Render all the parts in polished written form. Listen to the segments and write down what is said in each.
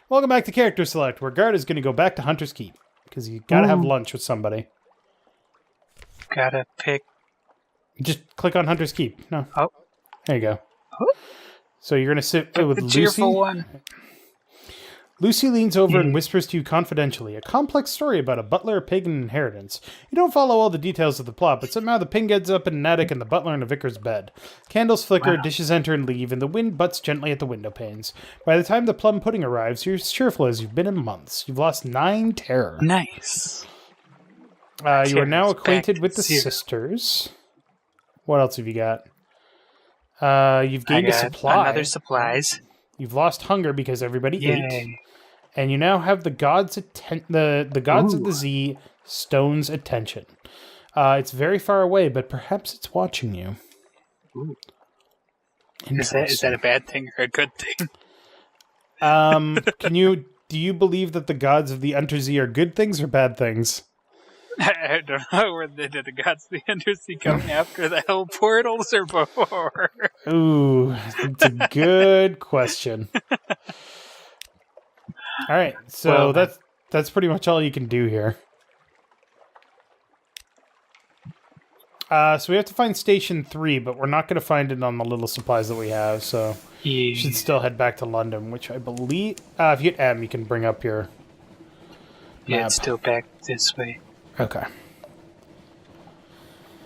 Welcome back to Character Select, where Guard is going to go back to Hunter's Keep. Because you gotta have lunch with somebody. Gotta pick... Just click on Hunter's Keep. No. Oh. There you go. Oh. So you're going to sit with Lucy. Cheerful one. Lucy leans over and whispers to you confidentially, a complex story about a butler, a pig, and an inheritance. You don't follow all the details of the plot, but somehow the pig ends up in an attic and the butler in a vicar's bed. Candles flicker, dishes enter and leave, and the wind butts gently at the window panes. By the time the plum pudding arrives, you're as cheerful as you've been in months. You've lost 9 terror. Nice. You are now acquainted with the sisters. What else have you got? You've gained a supply. Another supplies. You've lost hunger because everybody Yay. ate. And you now have the gods the gods of the Z stone's attention. It's very far away, but perhaps it's watching you. Ooh. Is that a bad thing or a good thing? Do you believe that the gods of the Untersea are good things or bad things? I don't know where did the gods of the Undersea come after the hell portals or before. Ooh, it's a good question. All right, so that's pretty much all you can do here. So we have to find Station 3, but we're not going to find it on the little supplies that we have, so you should still head back to London, which I believe... if you hit M, you can bring up your map. Yeah, it's still back this way. Okay.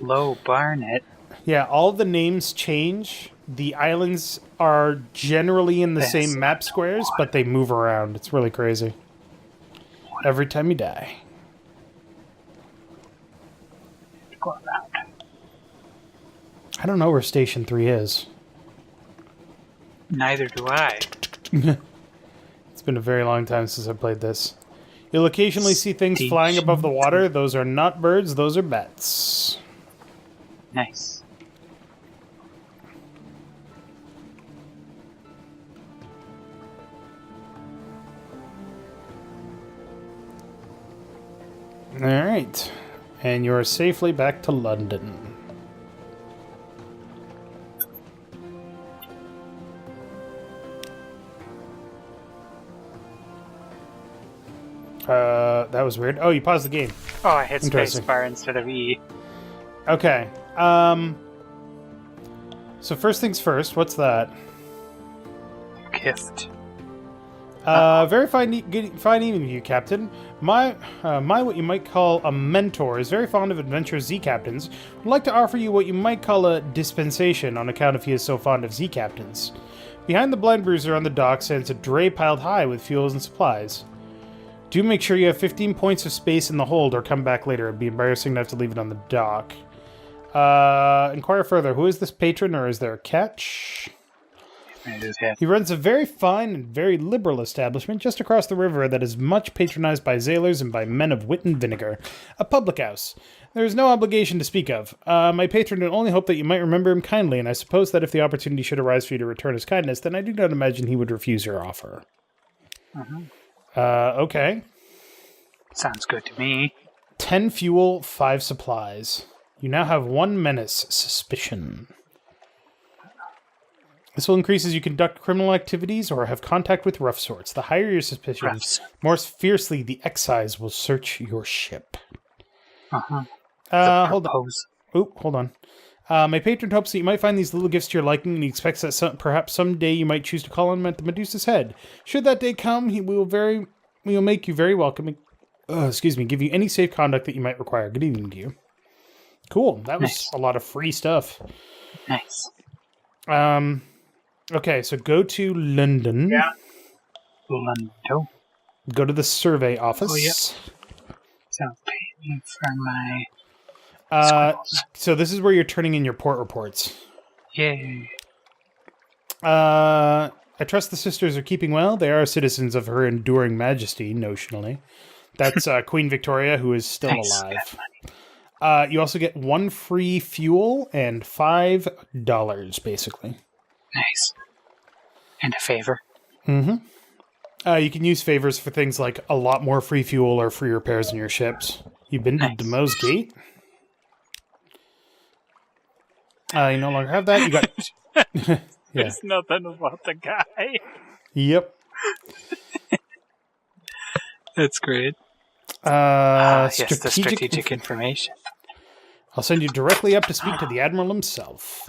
Low Barnet. Yeah, all the names change. The islands are generally in the same map squares, but they move around. It's really crazy. Every time you die. Go around. I don't know where Station 3 is. Neither do I. It's been a very long time since I played this. You'll occasionally see things flying above the water. Those are not birds, those are bats. Nice. Alright. And you're safely back to London. That was weird. Oh, you paused the game. Oh, I hit spacebar instead of E. Okay. So first things first, what's that? Gift. Very fine evening to you, Captain. My what you might call a mentor is very fond of adventurous Z captains. Would like to offer you what you might call a dispensation on account of he is so fond of Z captains. Behind the blind bruiser on the dock stands a dray piled high with fuels and supplies. Do make sure you have 15 points of space in the hold or come back later. It'd be embarrassing to have to leave it on the dock. Inquire further. Who is this patron, or is there a catch? He runs a very fine and very liberal establishment just across the river that is much patronized by sailors and by men of wit and vinegar. A public house. There is no obligation to speak of. My patron would only hope that you might remember him kindly, and I suppose that if the opportunity should arise for you to return his kindness, then I do not imagine he would refuse your offer. Okay. Sounds good to me. 10 fuel, 5 supplies. You now have 1 menace, suspicion. This will increase as you conduct criminal activities or have contact with rough sorts. The higher your suspicions, more fiercely the excise will search your ship. Hold on. Oh, hold on. My patron hopes that you might find these little gifts to your liking, and he expects that perhaps someday you might choose to call on him at the Medusa's head. Should that day come, we will make you very welcome. Give you any safe conduct that you might require. Good evening to you. Cool. That was a lot of free stuff. Nice. Okay, so go to London. Yeah. London. Go to the survey office. Oh, yeah. So pay me for my... So this is where you're turning in your port reports. Yay. I trust the sisters are keeping well. They are citizens of her enduring majesty, notionally. That's Queen Victoria, who is still alive. You also get 1 free fuel and $5, basically. Nice. And a favor. Mm-hmm. You can use favors for things like a lot more free fuel or free repairs in your ships. You've been to Demo's Gate? You no longer have that. You got... There's nothing about the guy. Yep. That's great. Strategic Yes, the strategic information. I'll send you directly up to speak to the Admiral himself.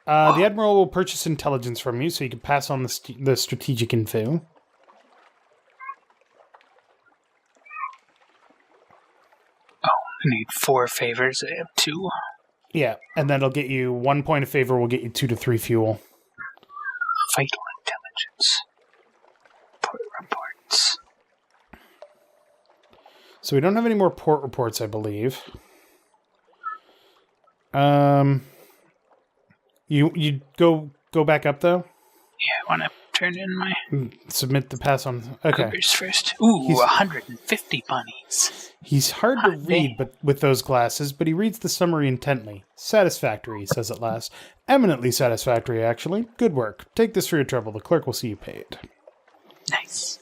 The Admiral will purchase intelligence from you, so you can pass on the strategic info. I need 4 favors. I have 2. Yeah, and then it'll get you 1 point of favor, will get you 2 to 3 fuel. Vital intelligence. Port reports. So we don't have any more port reports, I believe. You go back up though? Yeah, I want to turn in my Submit the pass on. Okay. cougars first. Ooh, 150 bunnies. He's hard to read but with those glasses, but he reads the summary intently. Satisfactory, he says at last. Eminently satisfactory, actually. Good work. Take this for your trouble. The clerk will see you paid. Nice.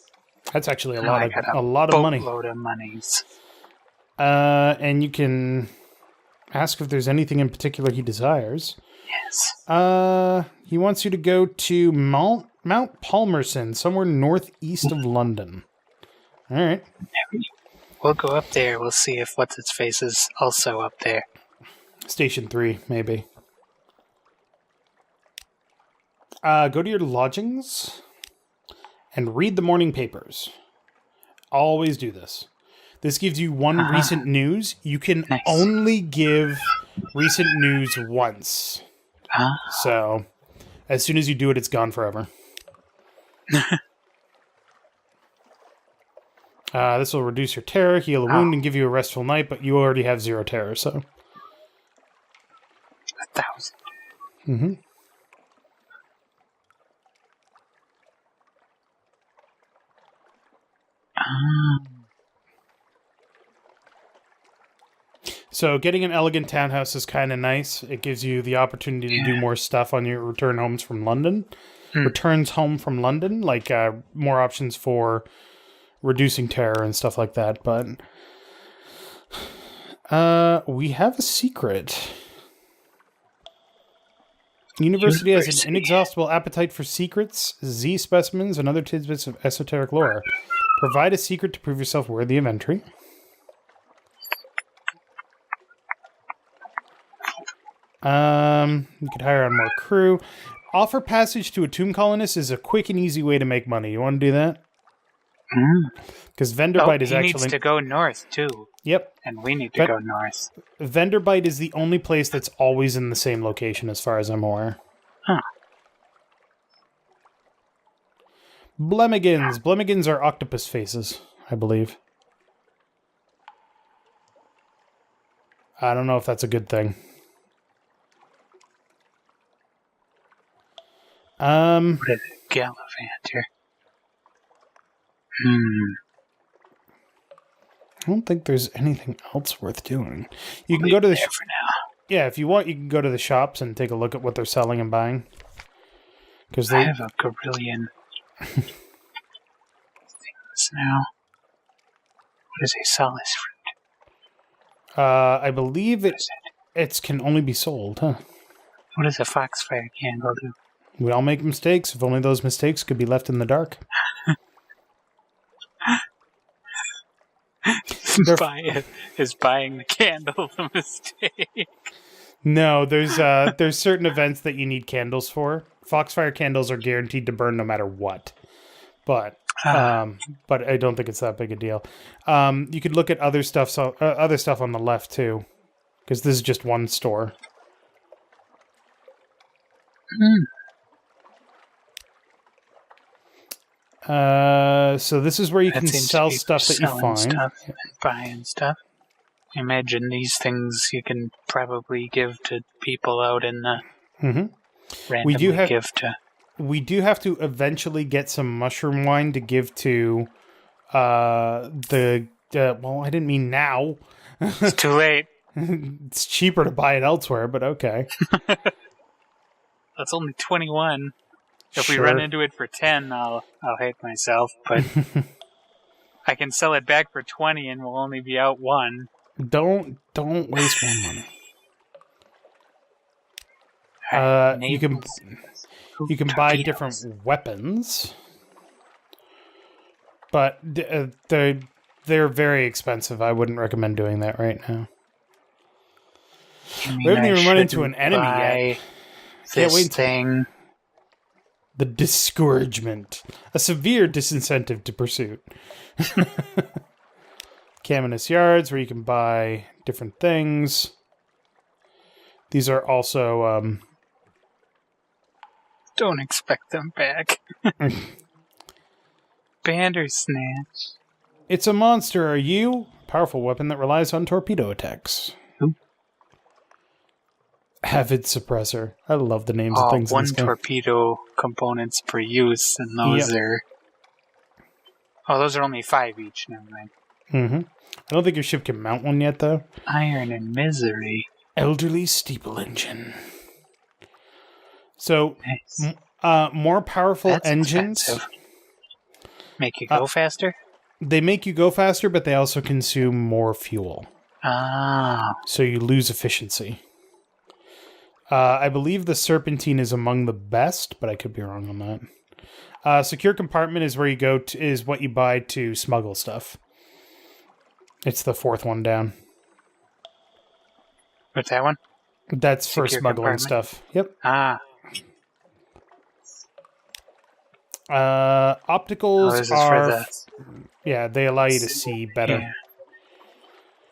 That's actually a lot A of money. Boatload of monies. And you can ask if there's anything in particular he desires. Yes. He wants you to go to Mount Palmerston, somewhere northeast of London. All right. We'll go up there. We'll see if What's-Its-Face is also up there. Station 3, maybe. Go to your lodgings and read the morning papers. Always do this. This gives you one recent news. You can only give recent news once. So, as soon as you do it, it's gone forever. This will reduce your terror, heal a wound, and give you a restful night, but you already have 0 terror, so... 1,000. Mm-hmm. So getting an elegant townhouse is kind of nice. It gives you the opportunity to do more stuff on your returns home from London, like more options for reducing terror and stuff like that. But we have a secret. University has an inexhaustible appetite for secrets, Z specimens, and other tidbits of esoteric lore. Provide a secret to prove yourself worthy of entry. You could hire on more crew. Offer passage to a tomb colonist is a quick and easy way to make money. You want to do that? Because Vendorbyte is actually... he needs to go north, too. Yep. And we need to go north. Vendorbyte is the only place that's always in the same location, as far as I'm aware. Huh. Blemigans. Blemigans are octopus faces, I believe. I don't know if that's a good thing. What is it? Gallivanter. I don't think there's anything else worth doing. You can go to the for now. Yeah, if you want, you can go to the shops and take a look at what they're selling and buying. Because I have a gorillion things now. What is a solace fruit? I believe it can only be sold, huh? What does a foxfire candle do? We all make mistakes. If only those mistakes could be left in the dark. Is buying the candle a mistake? No, there's certain events that you need candles for. Foxfire candles are guaranteed to burn no matter what. But I don't think it's that big a deal. You could look at other stuff on the left too, because this is just one store. So this is where you can sell stuff that you find. Stuff and buying stuff. Imagine these things you can probably give to people out in the randomly give to. We do have to eventually get some mushroom wine to give to well, I didn't mean now. It's too late. It's cheaper to buy it elsewhere, but okay. That's only 21. If we run into it for 10, I'll hate myself, but I can sell it back for 20 and we'll only be out 1. Don't waste more money. You can buy different weapons. But they're very expensive. I wouldn't recommend doing that right now. We haven't even run into an enemy yet. Can't wait thing. The discouragement. A severe disincentive to pursuit. Caminus Yards, where you can buy different things. These are also... Don't expect them back. Bandersnatch. It's a monster, are you? Powerful weapon that relies on torpedo attacks. Who? Avid Suppressor. I love the names of things in one this game. torpedo components per use, and those are... Oh, those are only 5 each, never mind. Mm-hmm. I don't think your ship can mount one yet, though. Iron and Misery. Elderly Steeple Engine. So, Nice. More powerful That's engines... expensive. Make you go faster? They make you go faster, but they also consume more fuel. Ah. So you lose efficiency. I believe the Serpentine is among the best, but I could be wrong on that. Secure Compartment is where you go to, is what you buy to smuggle stuff. It's the 4th one down. What's that one? That's for Secure smuggling Compartment? stuff. Yep. Ah. Opticals This is are... for the... Yeah, they allow you to see better. Yeah.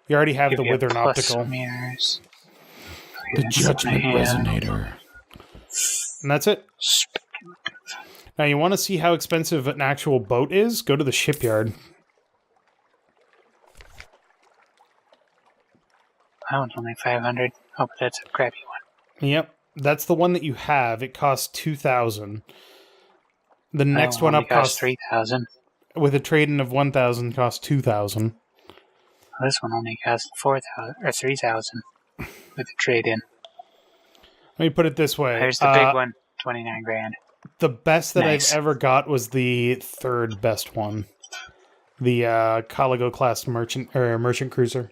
You already have Give the you Withern plus Optical. Mirrors. The Judgment Resonator. And that's it. Now, you want to see how expensive an actual boat is? Go to the shipyard. That one's only 500. Oh, but that's a crappy one. Yep. That's the one that you have. It costs 2,000. The next one up costs 3,000. With a trade-in of 1,000 costs 2,000. This one only costs 4,000 or 3,000 with a trade-in. Let me put it this way. There's the big one, 29 grand. The best that Nice. I've ever got was the 3rd best one. The Caligo class merchant cruiser.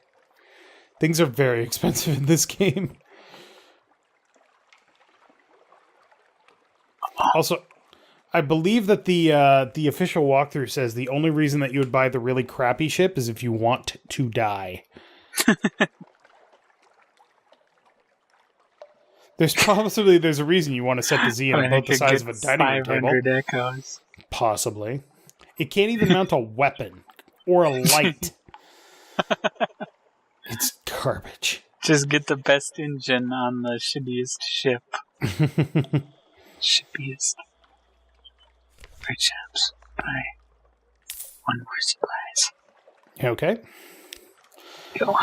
Things are very expensive in this game. Also, I believe that the official walkthrough says the only reason that you would buy the really crappy ship is if you want to die. There's a reason you want to set the Z in about the size of a dining room table. 500 echoes. Possibly. It can't even mount a weapon or a light. It's garbage. Just get the best engine on the shittiest ship. Shippiest. Perhaps buy 1 more supplies. Okay. Go.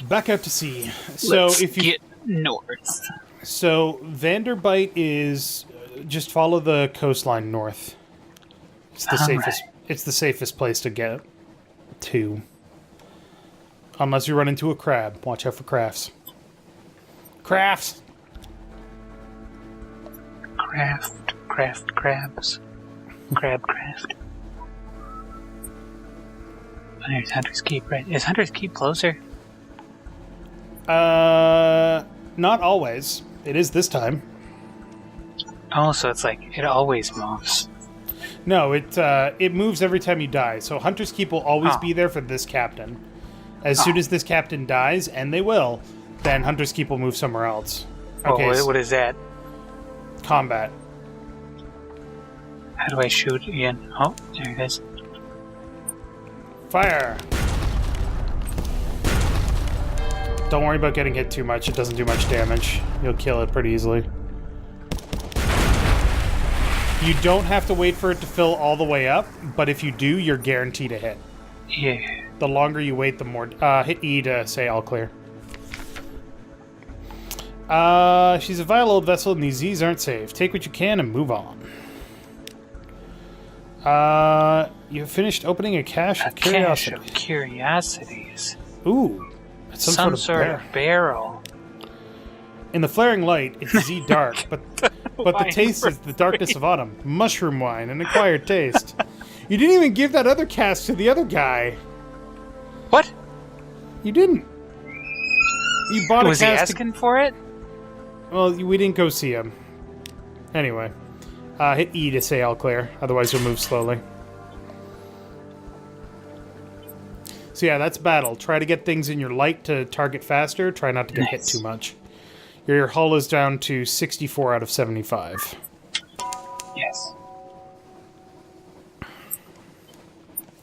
Back out to sea. So Let's if you get north. So Vanderbite is just follow the coastline north. It's the safest. Right. It's the safest place to get to. Unless you run into a crab. Watch out for crafts. Crafts. Craft crabs. Craft. Oh, there's Hunter's Keep, right? Is Hunter's Keep closer? Not always. It is this time. Oh, so it's like it always moves. No, it moves every time you die. So Hunter's Keep will always be there for this captain. As soon as this captain dies, and they will, then Hunter's Keep will move somewhere else. Okay. Oh, what is that? Combat. How do I shoot again? Oh, there it is. Fire! Don't worry about getting hit too much. It doesn't do much damage. You'll kill it pretty easily. You don't have to wait for it to fill all the way up, but if you do, you're guaranteed a hit. Yeah. The longer you wait, the more... hit E to say all clear. She's a vile old vessel and these Z's aren't safe. Take what you can and move on. You finished opening a cache of curiosity. Cache of curiosities. Ooh. It's some sort of barrel. In the flaring light, it's Z dark, but the taste is the darkness of autumn. Mushroom wine, an acquired taste. You didn't even give that other cask to the other guy. What? You didn't. You bought Was a he cask. asking for it? Well, we didn't go see him. Anyway, hit E to say all clear. Otherwise, you'll move slowly. So yeah, that's battle. Try to get things in your light to target faster. Try not to get hit too much. Your hull is down to 64 out of 75. Yes.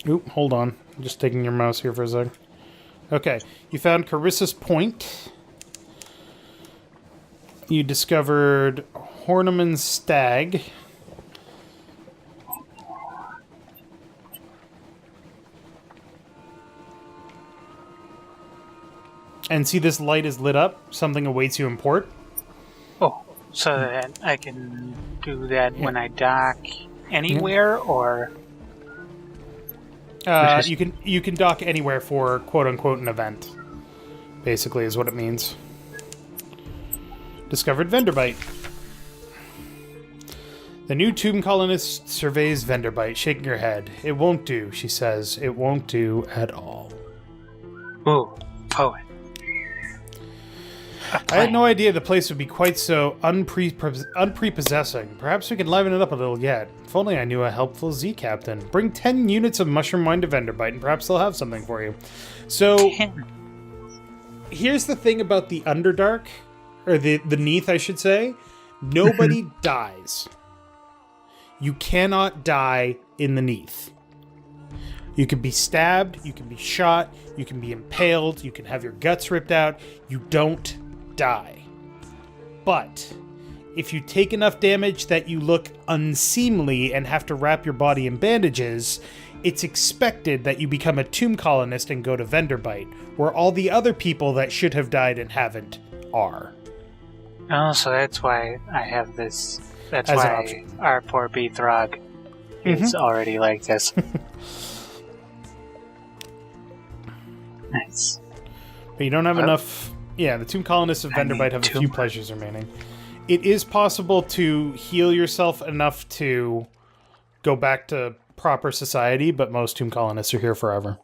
Oop, hold on. I'm just taking your mouse here for a sec. Okay, you found Carissa's Point. You discovered Horniman's Stag. And see this light is lit up? Something awaits you in port? Oh, so that I can do that when I dock anywhere, or... You can dock anywhere for quote-unquote an event. Basically is what it means. Discovered Venderbite. The new tomb colonist surveys Venderbite, shaking her head. It won't do, she says. It won't do at all. Ooh, poet. I had no idea the place would be quite so unprepossessing. Perhaps we can liven it up a little yet. If only I knew a helpful Z captain. Bring 10 units of mushroom wine to Venderbite, and perhaps they'll have something for you. So, 10. Here's the thing about the Underdark, or the Neath, I should say. Nobody dies. You cannot die in the Neath. You can be stabbed, you can be shot, you can be impaled, you can have your guts ripped out. You don't die. But if you take enough damage that you look unseemly and have to wrap your body in bandages, it's expected that you become a tomb colonist and go to Venderbite, where all the other people that should have died and haven't are. Oh, so that's why I have this. That's As an why option. our poor Beethrog is already like this. Nice. But you don't have enough... Yeah, the tomb colonists of Venderbite have a few pleasures remaining. It is possible to heal yourself enough to go back to proper society, but most tomb colonists are here forever.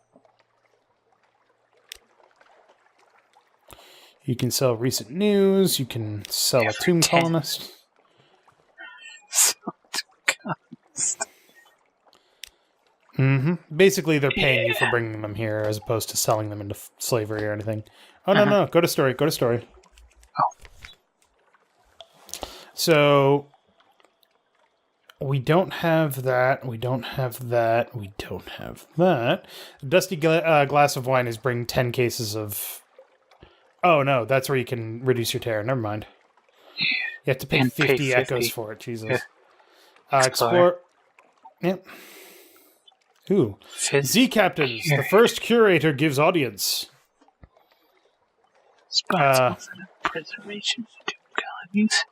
You can sell recent news, you can sell a tomb colonist. Basically, they're paying you for bringing them here, as opposed to selling them into slavery or anything. Oh, no. Go to story. Oh. So, we don't have that. We don't have that. We don't have that. Dusty glass of wine is bring 10 cases of... Oh, no. That's where you can reduce your terror. Never mind. You have to pay 50 echoes for it. Jesus. Explore... Yep. Ooh. Z Captains, the first curator gives audience. Preservation for tomb colonies.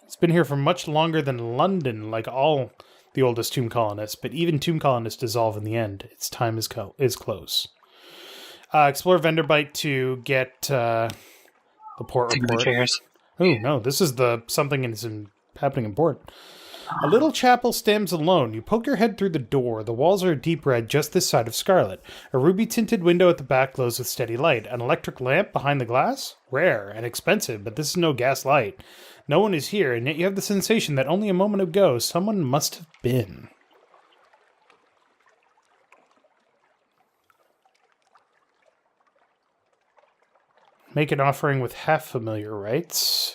It's been here for much longer than London, like all the oldest tomb colonists, but even tomb colonists dissolve in the end. Its time is close. Explore Venderbite to get the port report. Oh, no, this is something happening in port. A little chapel stands alone. You poke your head through the door. The walls are deep red just this side of scarlet. A ruby-tinted window at the back glows with steady light. An electric lamp behind the glass? Rare and expensive, but this is no gas light. No one is here, and yet you have the sensation that only a moment ago someone must have been. Make an offering with half-familiar rites.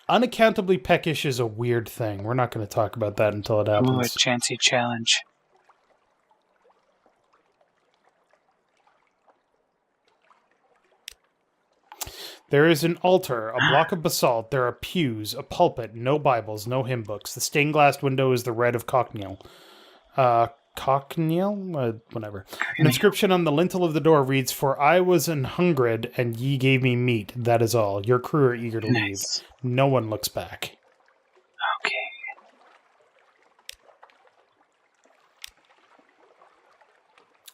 Unaccountably peckish is a weird thing. We're not going to talk about that until it happens. Ooh, a chancy challenge. There is an altar, a block of basalt. There are pews, a pulpit, no Bibles, no hymn books. The stained-glass window is the red of cochineal. Cochineal? Whatever. An inscription on the lintel of the door reads, "For I was an hungered, and ye gave me meat. That is all. Your crew are eager to leave." No one looks back. Okay.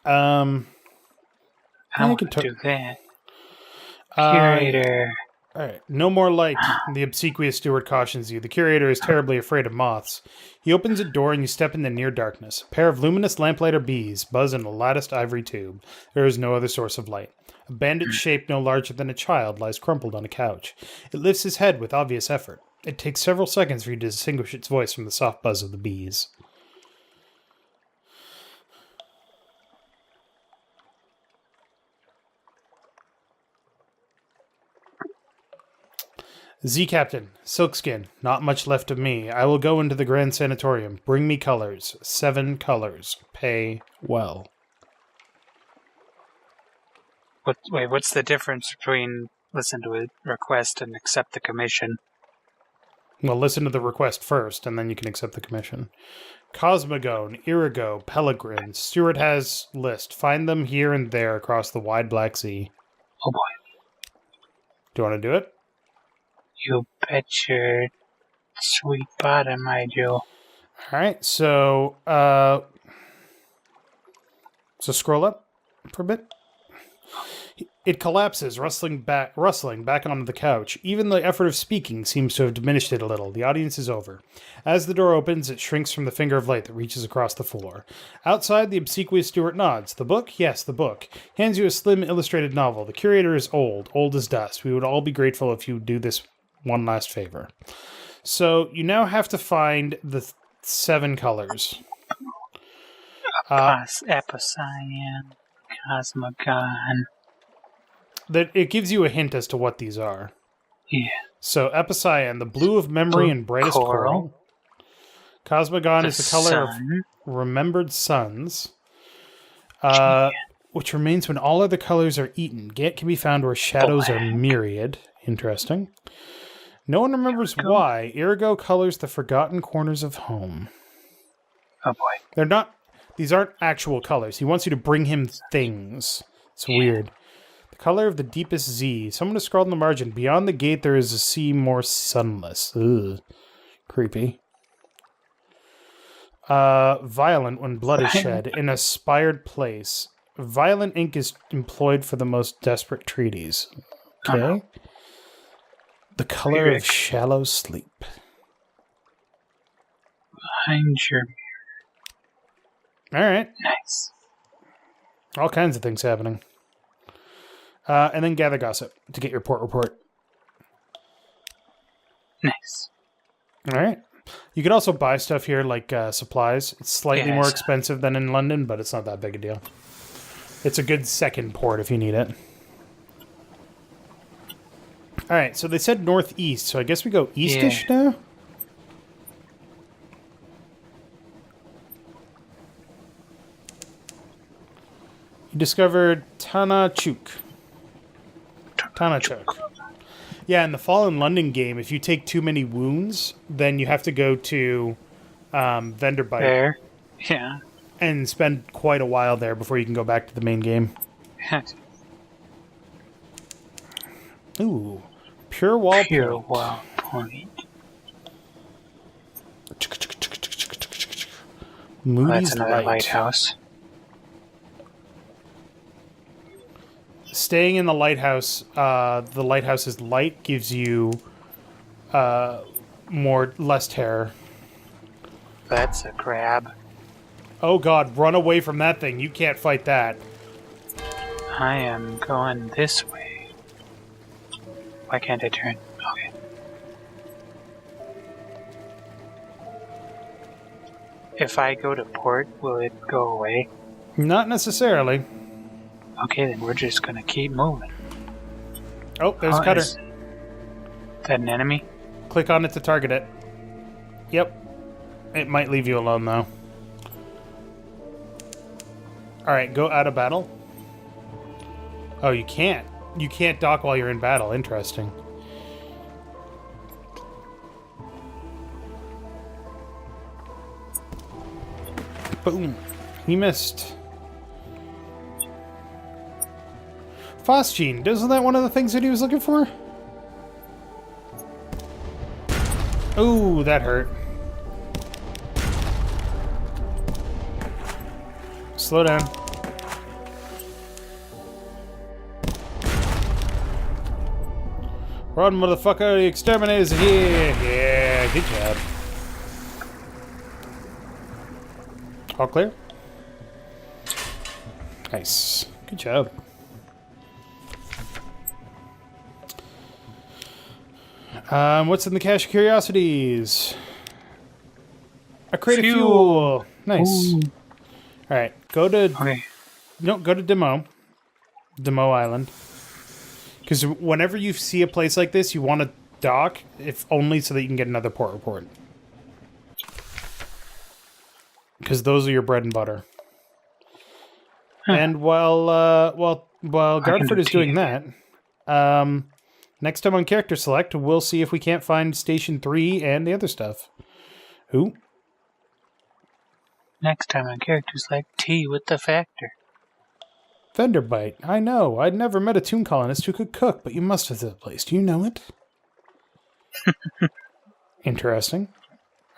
I want to do that. Curator. Alright, no more light. The obsequious steward cautions you. The curator is terribly afraid of moths. He opens a door and you step in the near darkness. A pair of luminous lamplighter bees buzz in a latticed ivory tube. There is no other source of light. A bandit shape no larger than a child lies crumpled on a couch. It lifts his head with obvious effort. It takes several seconds for you to distinguish its voice from the soft buzz of the bees. Z Captain, Silkskin, not much left of me. I will go into the Grand Sanatorium. Bring me colors. 7 colors. Pay well. What's the difference between listen to a request and accept the commission? Well, listen to the request first, and then you can accept the commission. Cosmogone, Irigo, Pellegrin. Stewart has list. Find them here and there across the wide Black Sea. Oh boy. Do you want to do it? You bet your sweet bottom I do. Alright, so scroll up for a bit. It collapses, rustling back onto the couch. Even the effort of speaking seems to have diminished it a little. The audience is over. As the door opens, it shrinks from the finger of light that reaches across the floor. Outside, the obsequious Stewart nods. The book? Yes, the book. Hands you a slim illustrated novel. The curator is old as dust. We would all be grateful if you would do this one last favor. So, you now have to find the 7 colors. Epicyan, Cosmogon. That it gives you a hint as to what these are. Yeah. So, Epicyan, the blue of memory and brightest coral. Cosmogon is the color of remembered suns, which remains when all other colors are eaten. Get can be found where shadows are myriad. Interesting. No one remembers why. Irigo colors the forgotten corners of home. Oh boy. They're not. These aren't actual colors. He wants you to bring him things. It's weird. Color of the deepest Z. Someone has scrawled on the margin. Beyond the gate there is a sea more sunless. Ugh. Creepy. Violent when blood is shed. In a spired place. Violent ink is employed for the most desperate treaties. Okay. The color of shallow sleep. Behind your mirror. Alright. Nice. All kinds of things happening. And then gather gossip to get your port report. Nice. All right. You could also buy stuff here like supplies. It's slightly more expensive than in London, but it's not that big a deal. It's a good second port if you need it. All right, so they said northeast, so I guess we go eastish now? You discovered Tanachuk. Yeah, in the Fallen London game, if you take too many wounds, then you have to go to Venderbite. There. Yeah. And spend quite a while there before you can go back to the main game. Ooh. Pure wall point. Moody's that's another lighthouse. Staying in the lighthouse, light gives you less terror. That's a crab. Oh god, run away from that thing. You can't fight that. I am going this way. Why can't I turn? Okay. If I go to port, will it go away? Not necessarily. Okay, then we're just gonna keep moving. Oh, there's a cutter. Is that an enemy? Click on it to target it. Yep. It might leave you alone, though. Alright, go out of battle. Oh, you can't. You can't dock while you're in battle. Interesting. Boom. He missed. Phosgene, isn't that one of the things that he was looking for? Ooh, that hurt. Slow down. Run, motherfucker, the exterminators are here. Yeah, good job. All clear? Nice. Good job. What's in the cache of curiosities? A crate of fuel. Nice. Ooh. All right, go to Demo Island. Because whenever you see a place like this, you want to dock, if only so that you can get another port report. Because those are your bread and butter. Huh. And while Gardeford is doing that, next time on Character Select, we'll see if we can't find Station 3 and the other stuff. Who? Next time on Characters Like Tea with the Factor. Fenderbite. I know. I'd never met a Toon Colonist who could cook, but you must visit the place. Do you know it? Interesting.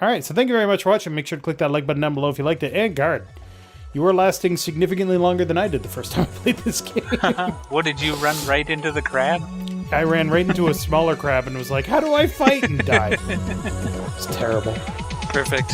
Alright, so thank you very much for watching. Make sure to click that like button down below if you liked it. And Guard, you were lasting significantly longer than I did the first time I played this game. What, did you run right into the crab? I ran right into a smaller crab and was like, how do I fight? And died. It's terrible. Perfect.